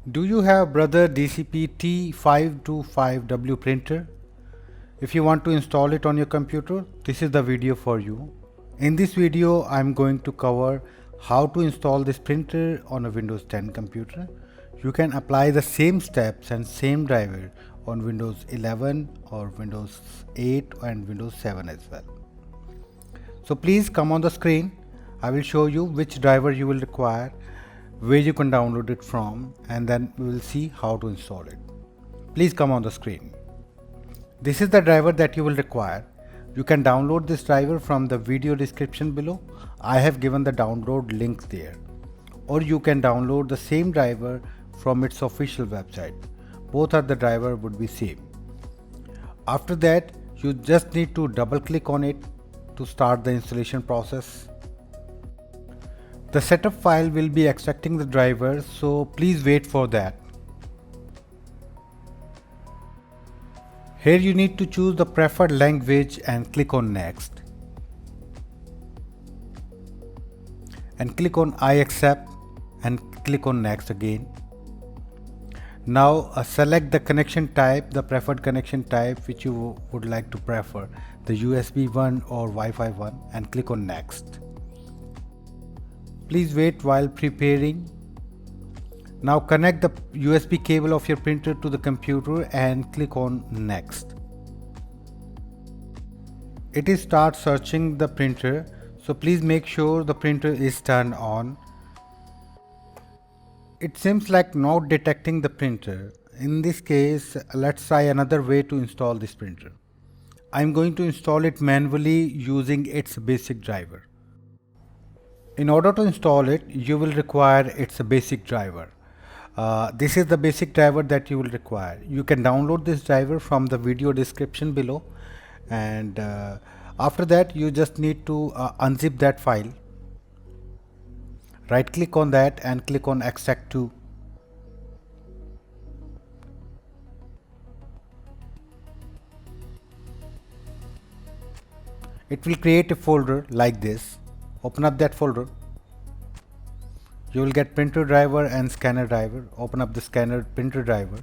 Do you have Brother DCP T525W printer? If you want to install it on your computer, this is the video for you. In this video, I'm going to cover how to install this printer on a Windows 10 computer. You can apply the same steps and same driver on Windows 11 or Windows 8 and Windows 7 as well. So please come on the screen. I will show you which driver you will require, where you can download it from, and then we will see how to install it. Please come on the screen. This is the driver that you will require. You can download this driver from the video description below. I have given the download link there. Or you can download the same driver from its official website. Both of the driver would be same. After that, you just need to double click on it to start the installation process. The setup file will be extracting the driver, so please wait for that. Here you need to choose the preferred language and click on next. And click on I accept and click on next again. Now select the connection type, the preferred connection type which you would like to prefer, the USB 1 or Wi-Fi 1, and click on next. Please wait while preparing. Now connect the USB cable of your printer to the computer and click on next. It is start searching the printer, so please make sure the printer is turned on. It seems like not detecting the printer. In this case, let's try another way to install this printer. I'm going to install it manually using its basic driver. In order to install it, you will require its basic driver. This is the basic driver that you will require. You can download this driver from the video description below, and after that you just need to unzip that file. Right click on that and click on extract to. It will create a folder like this. Open up that folder. You will get printer driver and scanner driver. Open up the scanner printer driver.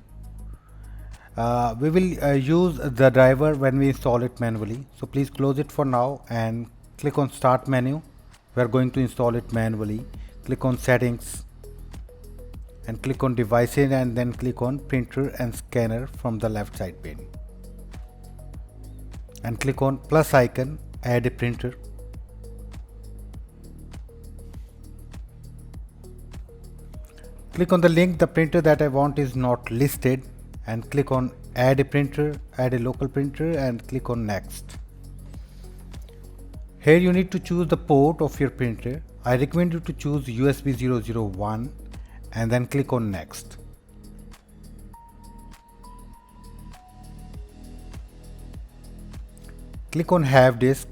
We will use the driver when we install it manually. So please close it for now and click on start menu. We are going to install it manually. Click on settings and click on devices and then click on printer and scanner from the left side pane. And click on plus icon, add a printer. Click on the link. The printer that I want is not listed, and click on add a printer, add a local printer, and click on next. Here you need to choose the port of your printer. I recommend you to choose USB 001 and then click on next. Click on have disk,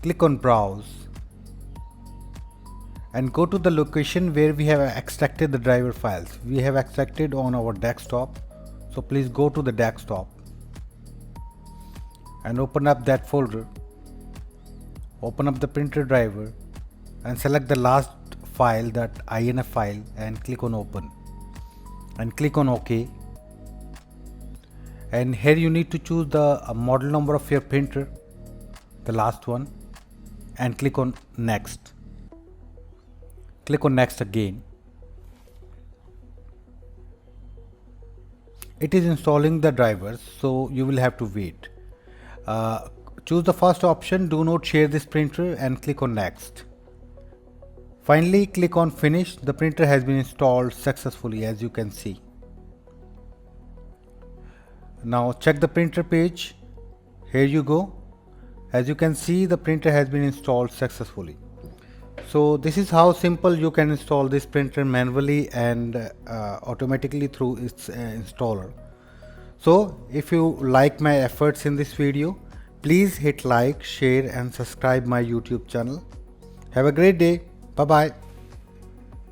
click on browse, and go to the location where we have extracted the driver files. We have extracted on our desktop, so please go to the desktop and open up that folder. Open up the printer driver and select the last file, that INF file, and click on open and click on OK. And here you need to choose the model number of your printer, the last one, and click on next. Click on next again. It is installing the drivers, so you will have to wait. Choose the first option, do not share this printer, and click on next. Finally, click on finish. The printer has been installed successfully, as you can see. Now check the printer page. Here you go. As you can see, the printer has been installed successfully. So this is how simple you can install this printer manually and automatically through its installer. So if you like my efforts in this video, please hit like, share and subscribe my YouTube channel. Have a great day. Bye bye.